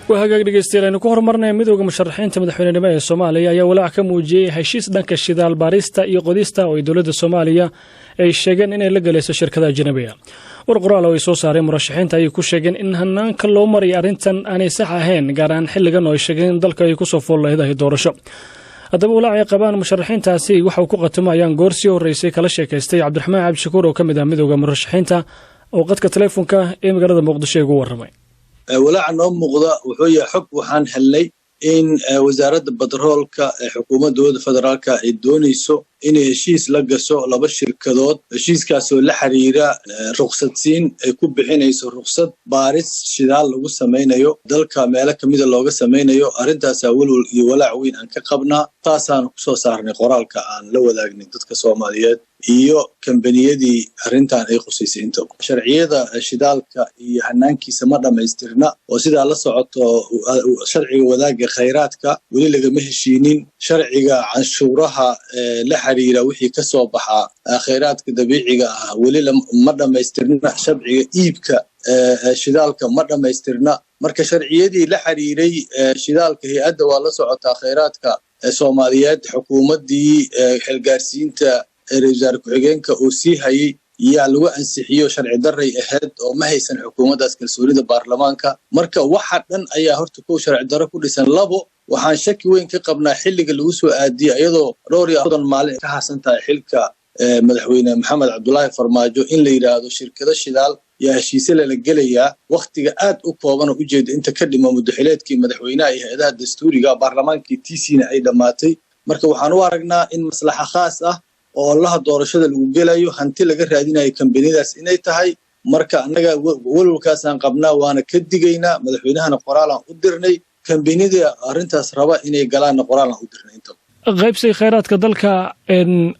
وهاجا dhageystayaal ku horumarnay midowga musharaxiinta madaxweynenimo ee Soomaaliya ayaa walaac ka muujiyay heshiis dhanka shidaal baarista iyo qodista oo dawladda Soomaaliya ay sheegeen inay la galayso shirkadaha ajnabiga warqoraal oo soo saaray murashaxiinta ay ku sheegeen in hanaanka loo maray arintan aanay sax ahayn gaar ahaan xilligan oo sheegeen dalka ay ku soo foolleedahay doorasho haddaba walaac ay qabaan musharaxiintaasi waxa uu ku qatumayaan goorsii horeysay kala sheekaystay Cabdiraxmaan Cabdishakuur oo kamid ah midowga musharaxiinta oo qadka telefoonka ee magaalada Muqdisho ugu waramay walaaca noo muuqda wuxuu yahay xog waxaan helnay in wasaaradda batroolka ee xukuumadda federaalka ay doonayso in heshiis la gasho laba shirkadood heshiiskaas oo la xiriira ruqsadsiin ay ku bixinayso ruqsad baaris shidaal lagu sameeyo dalka meelo kamid ah looga sameeyo arintaas awalwal iyo walaac weyn aan ka qabnaa taasaan ku soo saarnay qoraalka aan la wadaagnay dadka Soomaaliyeed iyo kambaniyadii arintan ay qusaysay inta sharciyada shidaalka iyo hanaankiisa ma dhameystirna oo sida la socoto sharciga wadaaga kheyraadka wali laga ma heshiinin sharciga canshuuraha la xiriira wixii ka soo baxa kheyraadka dabiiciga ah wali ma dhameystirna sharciga iibka shidaalka ma dhameystirna marka sharciyadii la xiriiray shidaalka hay'adda waa la socotaa kheyraadka Soomaaliyeed xukuumadii xilgaarsiinta ra'iisul ku-xigeenka oo sii hayay yaa lagu ansixiyo sharci darray ahayd oo ma haysan xukuumaddaas kalsoonida baarlamaanka marka waxa dhan ayaa horta ku sharci darro ku dhisan labo waxaan shaki weyn ka qabnaa xilliga lagu soo aadiyay iyadoo dhowr iyo 40 maalin ka hasan tahay xilka madaxweyne Maxamed Cabdullaahi Farmaajo in la yiraahdo shirkado shidaal yaa heshiis la gelayaa waqtiga aad u kooban oo ujeed inta ka dhimo muddaxileedkii madaxweynaha iyo hay'adaha dastuuriga baarlamaankii TCna ay dhamaatay marka waxaan u aragnaa in maslaxa khaas ah oo allaha doorashada lagu gelayo hanti laga raadinayo kambaniyadaas inay tahay marka anaga walwalkaas aan qabnaa waana ka digaynaa madaxweynahana qoraalan u dirnay kambaniyada arintaas raba inay galaan qoraalan u dirnay inta qaybsay kheyraadka dalka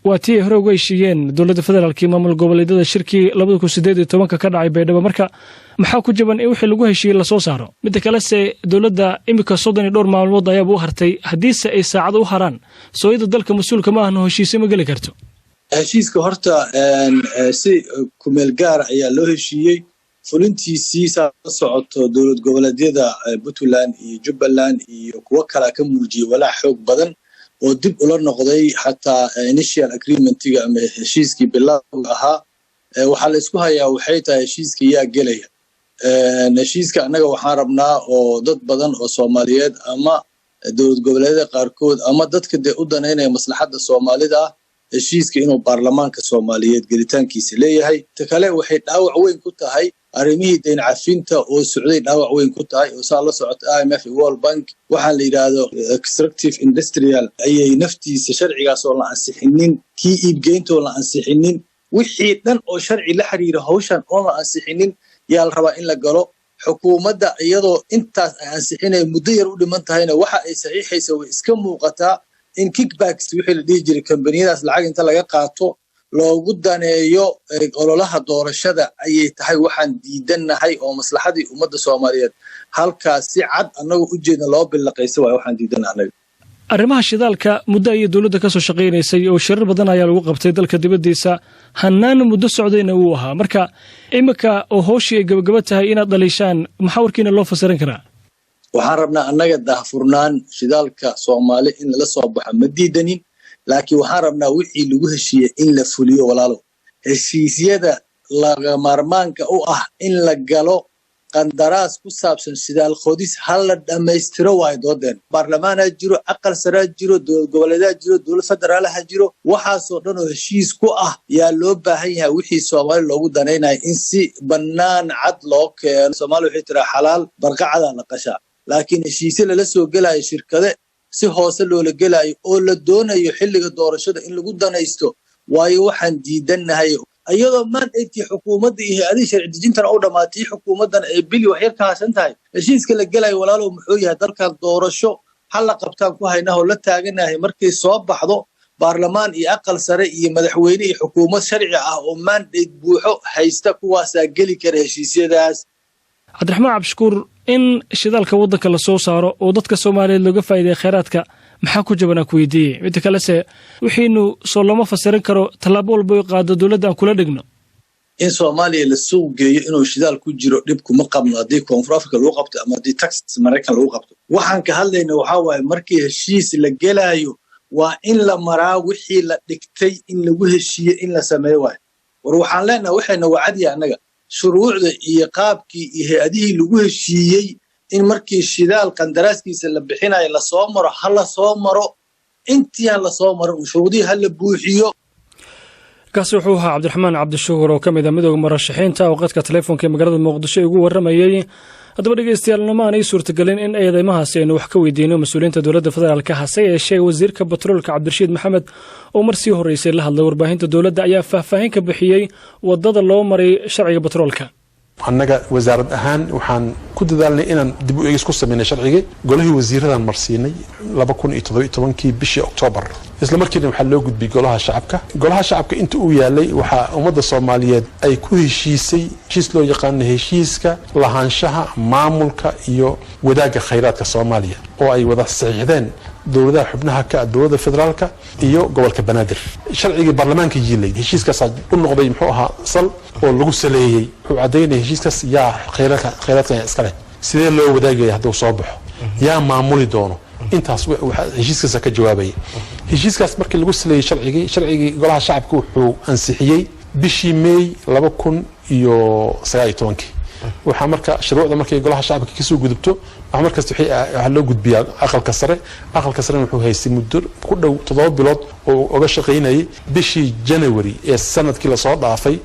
waatii hore uga heshiiyeen dawladda federaalka iyo maamul goboleedyada shirkii 2018 ka dhacay Baydhabo marka maxaa ku jaban in wixii lagu heshiiyay la soo saaro mid kale se dawladda imika 32 maalmood ayaa u hartay hadiise ay saacad u haraan sooyada dalka mas'uulka ma ahna heshiisyo ma gali karto heshiiska horta si kumeel gaar ayaa loo heshiiyey fulintiisii socoto dawlad goboleedyada Puntland iyo Jubbaland iyo kuwa kale ka muujiyay walaac xoog badan oo dib ula noqday xataa initial agreement-iga ama heshiiskii bilowga ahaa waxa la isku hayaa waxay tahay heshiiska yaa gelaya heshiiska anaga waxaan rabnaa oo dad badan oo Soomaaliyeed ama dawlad goboleedyada qaarkood ama dadka u daneynaya maslaxadda Soomaalida heshiiska inuu baarlamaanka Soomaaliyeed gelitaankiisa leeyahay ta kale waxay dhaawac weyn ku tahay arrimihii deyn cafinta oo socday dhaawac weyn ku tahay oo saa la socota IMF World Bank waxa la yiraahdo extractive industrial ayay naftiisa sharcigaas oo la ansixinin kii iibgeynta oo la ansixinin wixii dhan oo sharci la xiriira hawshan oo la ansixinin yaa la rabaa in la galo xukuumadda iyadoo intaas ay ansixinay muddo yar u dhiman tahayna waxa ay saxiixayso way iska muuqataa in kickbacks wixii la dhigi jiray kambaniyadaas lacag inta laga qaato loogu daneeyo ololaha doorashada ayay tahay waxaan diidanahay oo maslaxadii ummadda Soomaaliyeed halkaas si cad anagu u jeedna loo bilaqayso waxaan diidanahay arrimaha shidaalka muddo ay dawladda ka soo shaqeynaysay oo shirar badan ayaa lagu qabtay dalka dibadiisa hanaan muddo socdayna uu ahaa marka imika oo hooshii gabagaba tahay inaad dhalishaan maxaa warkiina loo fasirin karaa waxaan rabnaa anaga daahfurnaan shidaalka Soomaali in la soo baxo ma diidanin laakiin waxaan rabnaa wixii lagu heshiiyay in la fuliyo walaalo heshiisyada laga maarmaanka u ah in la galo qandaraas ku saabsan shidaal qodis hal la dhameystiro way doodeen baarlamaanka jiro aqal sare jiro dawlad goboleedyada jiro dawlad federaalaha jiro waxaas oo dhan oo heshiis ku ah yaa loo baahan yahay wixii Soomaali loogu daneynayo in si banaan cad loo keeno Soomaali wixii tira xalaal barqacada la qashaa laakiin heshiisyo la soo galay shirkado si hoose loola gelayo oo la doonayo xilliga doorashada in lagu danaysto waayo waxaan diidanahay ayadoo maantayti xukuumadda iyo hay'adaha sharci dejinta oo dhamaatay xukuumaddan ay bili wax yar ka hasan tahay heshiiska la galayo walaalow muxuu yahay dalka doorasho hal la qabtaan ku haynaho la taaganahay markay soo baxdo baarlamaan iyo aqal sare iyo madaxweyne iyo xukuumad sharci ah oo mandate buuxo haysta kuwaas gali kara heshiisyadaas Cabdiraxmaan Cabdishakuur in shidaalka waddanka la soo saaro oo dadka Soomaaliyeed looga faa'iideeyo kheyraadka maxaa ku jabana ku weydiiyay mid kale se wixiinu soo lama fasirin karo talaabo walba oo qaado dawladda aan kula dhigno in Soomaaliya la suuq geeyo inuu shidaal ku jiro dhib kuma qabno haddii Koonfur Afrika lagu qabto ama haddii tax Mareykan lagu qabto waxaan ka hadlaynaa waxa waaye markii heshiis la gelayo waa in la maraa wixii la dhigtay in lagu heshiiyo in la sameeyo waay war waxaan leenahay waxayna wacdiya anaga shuruucda iyo qaabkii iyo hay'adihii lagu heshiiyey in markii shidaal qandaraaskiisa la bixinayo la soo maro hala soo maro intii la soo maro shuruudii hala buuxiyo kaasi wuxuu ahaa Cabdiraxmaan Cabdishuur oo kamid ah midowga murashaxiinta oo qadka telefoonka ee magaalada Muqdisho ugu waramayay haddaba dhegeystayaal nomaan ay suurtagalin in eedeymahaasi aynu wax ka weydiino mas'uuliyiinta dowladda federaalka hase yeeshee wasiirka batroolka Cabdirashiid Maxamed oo marsii horeysay la hadlay warbaahinta dowladda ayaa faahfaahin ka bixiyay wadada loo maray sharciga batroolka annaga wasaarad ahaan waxaan ku dadaalnay inaan dib u eegis ku sameeyay sharciga golahii wasiiradan marsiinay 2017 bishii Oktoobar isla markiina waxa loo gudbiyay golaha shacabka inta uu yaalay waxa ummadda Soomaaliyeed ay ku heshiisay heshiis loo yaqaan heshiiska lahaanshaha maamulka iyo wadaaga khayraadka Soomaaliya oo ay wada saxiixdeen dowladaha xubnaha ka dowladda federaalka iyo gobolka Banaadir sharciga baarlamaanka jiilay heshiiskaas u noqday muxuu ahaa sal oo lagu saleeyay wuxuu cadeynay heshiiskaas yaa khayraadka iska leh sidee loo wadaagay hadduu soo baxo yaa maamuli doono intaas heshiiskaas ka jawaabay heshiiskaas markii lagu saleeyay sharcigi golaha shacabka wuxuu ansixiyay bishii May 2019 waxa marka shuruucda markii golaha shacabka ka soo gudubto waxa markaas waxa loo gudbiyaa aqalka sare wuxuu haystay muddo ku dhow 7 bilood oo uga shaqeynayay bishii January ee sanadkii la soo dhaafay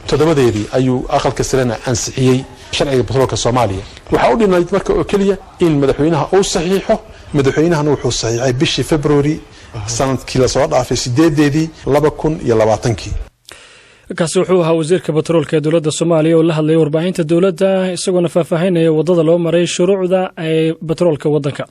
7deedii ayuu aqalka sarena ansixiyay sharciga batroolka Soomaaliya waxa uu dhinayd marka oo kaliya in madaxweynaha uu saxiixo madaxweynahana wuxuu saxiixay bishii February sanadkii la soo dhaafay 8deedii 2020 kaasi wuxuu ahaa wasiirka batroolka ee dowladda Soomaaliya oo la hadlay warbaahinta dowladda isagoo faahfaahinaya wadada loo maray shuruucda ee batroolka wadanka